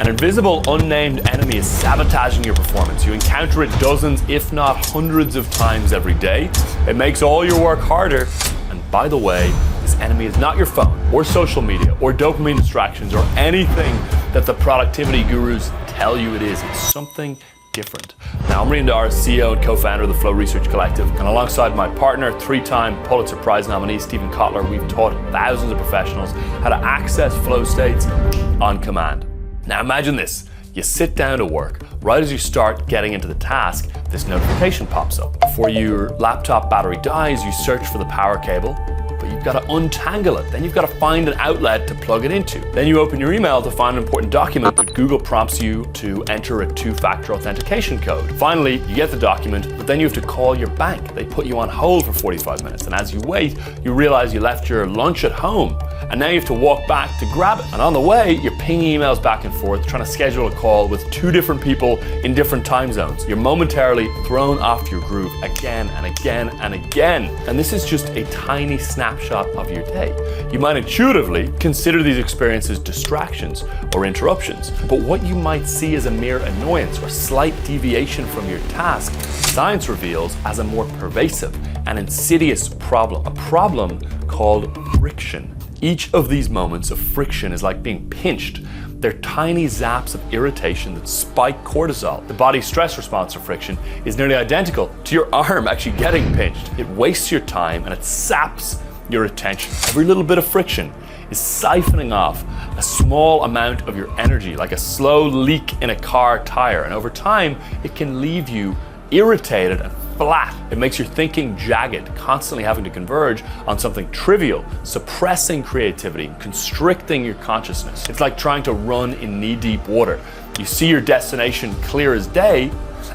An invisible, unnamed enemy is sabotaging your performance. You encounter it dozens, if not hundreds of times every day. It makes all your work harder. And by the way, this enemy is not your phone, or social media, or dopamine distractions, or anything that the productivity gurus tell you it is. It's something different. Now, I'm Rian, CEO and co-founder of the Neurohacker Collective, and alongside my partner, 3-time Pulitzer Prize nominee Steven Kotler, we've taught thousands of professionals how to access flow states on command. Now imagine this, you sit down to work, right as you start getting into the task, this notification pops up. Before your laptop battery dies, you search for the power cable, but you've got to untangle it. Then you've got to find an outlet to plug it into. Then you open your email to find an important document, but Google prompts you to enter a 2-factor authentication code. Finally, you get the document, but then you have to call your bank. They put you on hold for 45 minutes, and as you wait, you realize you left your lunch at home, and now you have to walk back to grab it. And on the way, you're pinging emails back and forth, trying to schedule a call with 2 different people in different time zones. You're momentarily thrown off your groove again and again and again. And this is just a tiny snapshot of your day. You might intuitively consider these experiences distractions or interruptions, but what you might see as a mere annoyance or slight deviation from your task, science reveals as a more pervasive and insidious problem, a problem called friction. Each of these moments of friction is like being pinched. They're tiny zaps of irritation that spike cortisol. The body's stress response to friction is nearly identical to your arm actually getting pinched. It wastes your time and it saps your attention. Every little bit of friction is siphoning off a small amount of your energy, like a slow leak in a car tire. And over time, it can leave you irritated and flat. It makes your thinking jagged, constantly having to converge on something trivial, suppressing creativity, constricting your consciousness. It's like trying to run in knee-deep water. You see your destination clear as day,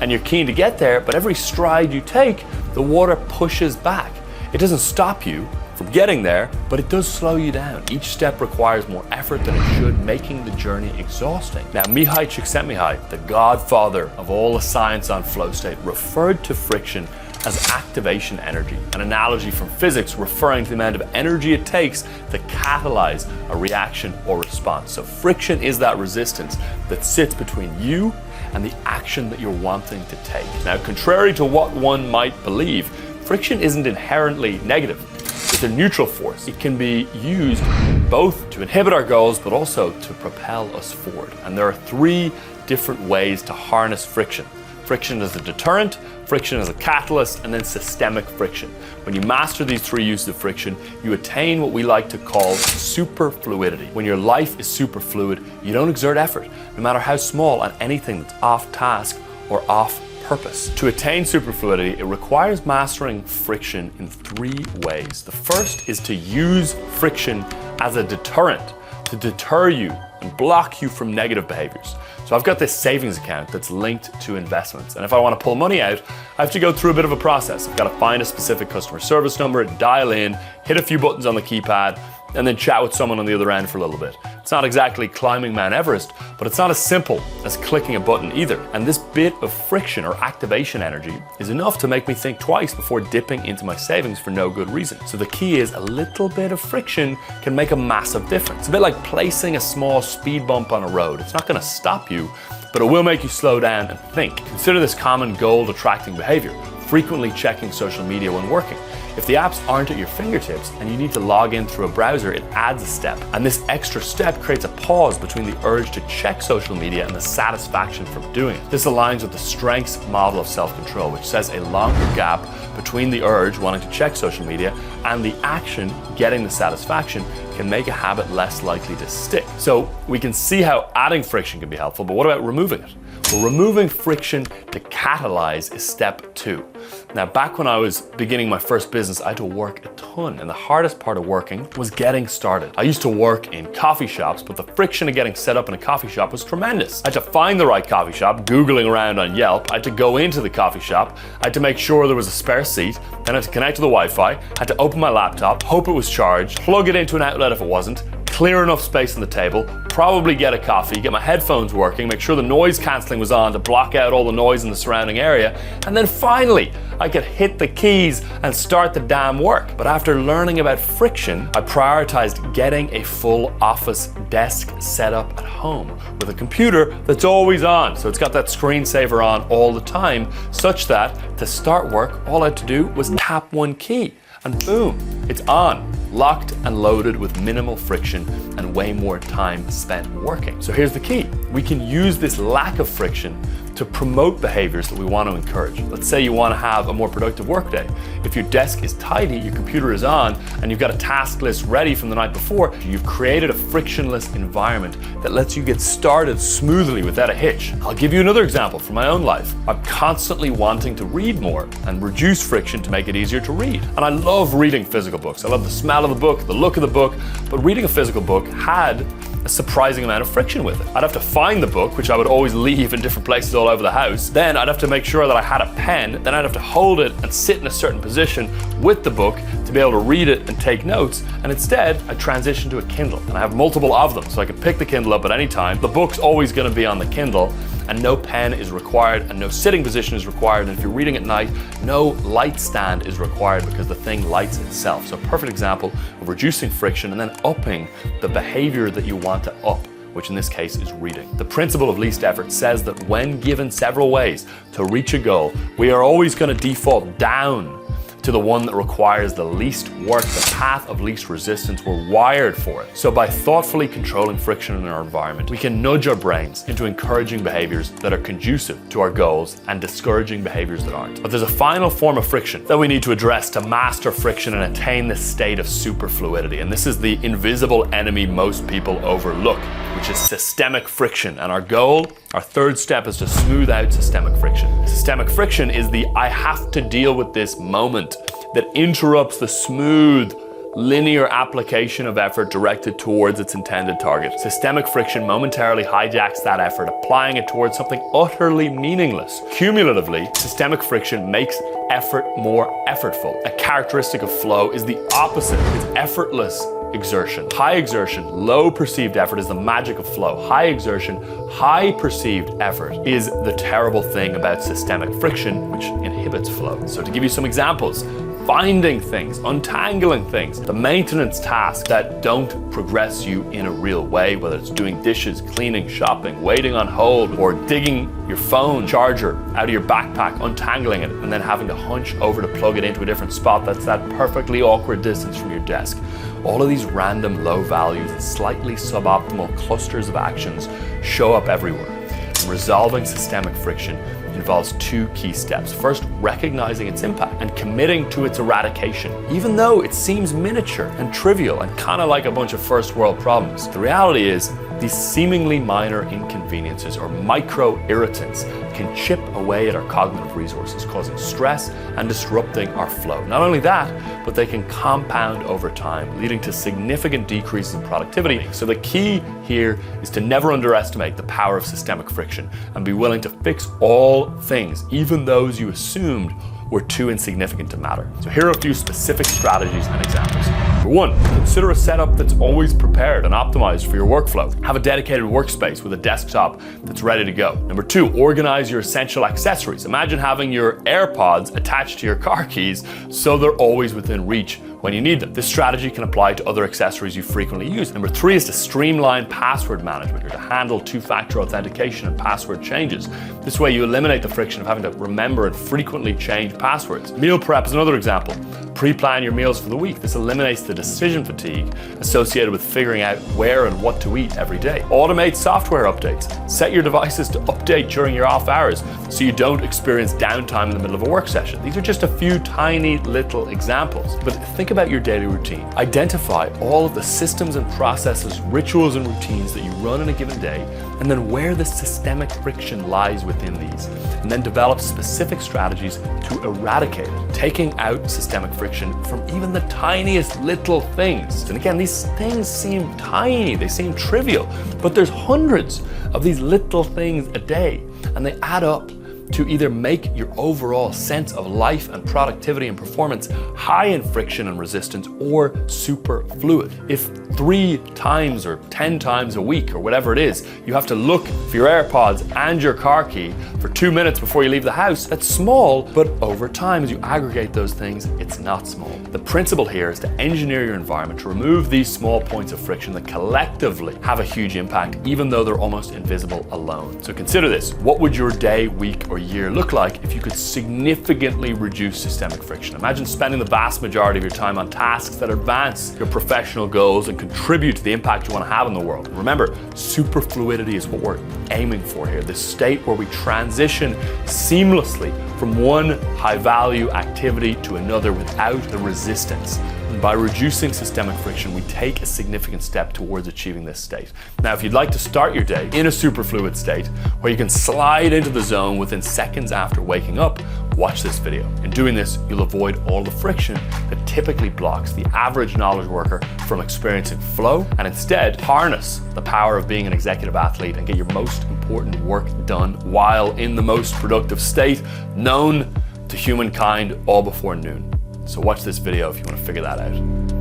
and you're keen to get there, but every stride you take, the water pushes back. It doesn't stop you from getting there, but it does slow you down. Each step requires more effort than it should, making the journey exhausting. Now, Mihai Csikszentmihalyi, the godfather of all the science on flow state, referred to friction as activation energy, an analogy from physics referring to the amount of energy it takes to catalyze a reaction or response. So friction is that resistance that sits between you and the action that you're wanting to take. Now, contrary to what one might believe, friction isn't inherently negative. It's a neutral force. It can be used both to inhibit our goals, but also to propel us forward. And there are 3 different ways to harness friction. Friction as a deterrent, friction as a catalyst, and then systemic friction. When you master these 3 uses of friction, you attain what we like to call superfluidity. When your life is superfluid, you don't exert effort, no matter how small, on anything that's off task or off purpose. To attain superfluidity, it requires mastering friction in 3 ways. The first is to use friction as a deterrent, to deter you and block you from negative behaviors. So I've got this savings account that's linked to investments, and if I want to pull money out, I have to go through a bit of a process. I've got to find a specific customer service number, dial in, hit a few buttons on the keypad, and then chat with someone on the other end for a little bit. It's not exactly climbing Mount Everest, but it's not as simple as clicking a button either. And this bit of friction or activation energy is enough to make me think twice before dipping into my savings for no good reason. So the key is a little bit of friction can make a massive difference. It's a bit like placing a small speed bump on a road. It's not going to stop you, but it will make you slow down and think. Consider this common goal-attracting behavior, frequently checking social media when working. If the apps aren't at your fingertips and you need to log in through a browser, it adds a step. And this extra step creates a pause between the urge to check social media and the satisfaction from doing it. This aligns with the strengths model of self-control, which says a longer gap between the urge wanting to check social media and the action getting the satisfaction can make a habit less likely to stick. So we can see how adding friction can be helpful, but what about removing it? Well, removing friction to catalyze is step 2. Now, back when I was beginning my first business, I had to work a ton, and the hardest part of working was getting started. I used to work in coffee shops, but the friction of getting set up in a coffee shop was tremendous. I had to find the right coffee shop, Googling around on Yelp. I had to go into the coffee shop. I had to make sure there was a spare seat. Then I had to connect to the Wi-Fi. I had to open my laptop, hope it was charged, plug it into an outlet if it wasn't, clear enough space on the table, probably get a coffee, get my headphones working, make sure the noise cancelling was on to block out all the noise in the surrounding area, and then finally I could hit the keys and start the damn work. But after learning about friction, I prioritized getting a full office desk set up at home with a computer that's always on. So it's got that screensaver on all the time, such that to start work, all I had to do was tap one key and boom, it's on, locked and loaded with minimal friction and way more time spent working. So here's the key. We can use this lack of friction to promote behaviors that we want to encourage. Let's say you want to have a more productive workday. If your desk is tidy, your computer is on, and you've got a task list ready from the night before, you've created a frictionless environment that lets you get started smoothly without a hitch. I'll give you another example from my own life. I'm constantly wanting to read more and reduce friction to make it easier to read. And I love reading physical books. I love the smell of the book, the look of the book, but reading a physical book had a surprising amount of friction with it. I'd have to find the book, which I would always leave in different places all over the house. Then I'd have to make sure that I had a pen. Then I'd have to hold it and sit in a certain position with the book to be able to read it and take notes. And instead, I transitioned to a Kindle. And I have multiple of them, so I can pick the Kindle up at any time. The book's always going to be on the Kindle, and no pen is required and no sitting position is required. And if you're reading at night, no light stand is required because the thing lights itself. So a perfect example of reducing friction and then upping the behavior that you want to up, which in this case is reading. The principle of least effort says that when given several ways to reach a goal, we are always going to default down to the one that requires the least work, the path of least resistance. We're wired for it. So by thoughtfully controlling friction in our environment, we can nudge our brains into encouraging behaviors that are conducive to our goals and discouraging behaviors that aren't. But there's a final form of friction that we need to address to master friction and attain this state of superfluidity. And this is the invisible enemy most people overlook, which is systemic friction. And our goal, our third step, is to smooth out systemic friction. Systemic friction is the I have to deal with this moment that interrupts the smooth, linear application of effort directed towards its intended target. Systemic friction momentarily hijacks that effort, applying it towards something utterly meaningless. Cumulatively, systemic friction makes effort more effortful. A characteristic of flow is the opposite. It's effortless exertion. High exertion, low perceived effort is the magic of flow. High exertion, high perceived effort is the terrible thing about systemic friction, which inhibits flow. So to give you some examples, finding things, untangling things, the maintenance tasks that don't progress you in a real way, whether it's doing dishes, cleaning, shopping, waiting on hold, or digging your phone charger out of your backpack, untangling it, and then having to hunch over to plug it into a different spot that's that perfectly awkward distance from your desk. All of these random low values and slightly suboptimal clusters of actions show up everywhere. And resolving systemic friction involves two key steps. First, recognizing its impact and committing to its eradication, even though it seems miniature and trivial and kind of like a bunch of first world problems. The reality is, these seemingly minor inconveniences or micro irritants can chip away at our cognitive resources, causing stress and disrupting our flow. Not only that, but they can compound over time, leading to significant decreases in productivity. So the key here is to never underestimate the power of systemic friction and be willing to fix all things, even those you assumed were too insignificant to matter. So here are a few specific strategies and examples. Number one, consider a setup that's always prepared and optimized for your workflow. Have a dedicated workspace with a desktop that's ready to go. Number two, organize your essential accessories. Imagine having your AirPods attached to your car keys so they're always within reach when you need them. This strategy can apply to other accessories you frequently use. Number three is to streamline password management or to handle two-factor authentication and password changes. This way you eliminate the friction of having to remember and frequently change passwords. Meal prep is another example. Pre-plan your meals for the week. This eliminates the decision fatigue associated with figuring out where and what to eat every day. Automate software updates. Set your devices to update during your off hours so you don't experience downtime in the middle of a work session. These are just a few tiny little examples, but think about your daily routine. Identify all of the systems and processes, rituals and routines that you run in a given day, and then where the systemic friction lies within these, and then develop specific strategies to eradicate it, taking out systemic friction from even the tiniest little things. And again, these things seem tiny, they seem trivial, but there's hundreds of these little things a day, and they add up to either make your overall sense of life and productivity and performance high in friction and resistance or super fluid. If 3 times or 10 times a week or whatever it is, you have to look for your AirPods and your car key for 2 minutes before you leave the house, that's small, but over time, as you aggregate those things, it's not small. The principle here is to engineer your environment to remove these small points of friction that collectively have a huge impact, even though they're almost invisible alone. So consider this: what would your day, week, or year look like if you could significantly reduce systemic friction? Imagine spending the vast majority of your time on tasks that advance your professional goals and contribute to the impact you want to have in the world. Remember, superfluidity is what we're aiming for here, this state where we transition seamlessly from one high-value activity to another without the resistance. And by reducing systemic friction, we take a significant step towards achieving this state. Now, if you'd like to start your day in a superfluid state, where you can slide into the zone within seconds after waking up, watch this video. In doing this, you'll avoid all the friction that typically blocks the average knowledge worker from experiencing flow, and instead harness the power of being an executive athlete and get your most important work done while in the most productive state known to humankind all before noon. So watch this video if you want to figure that out.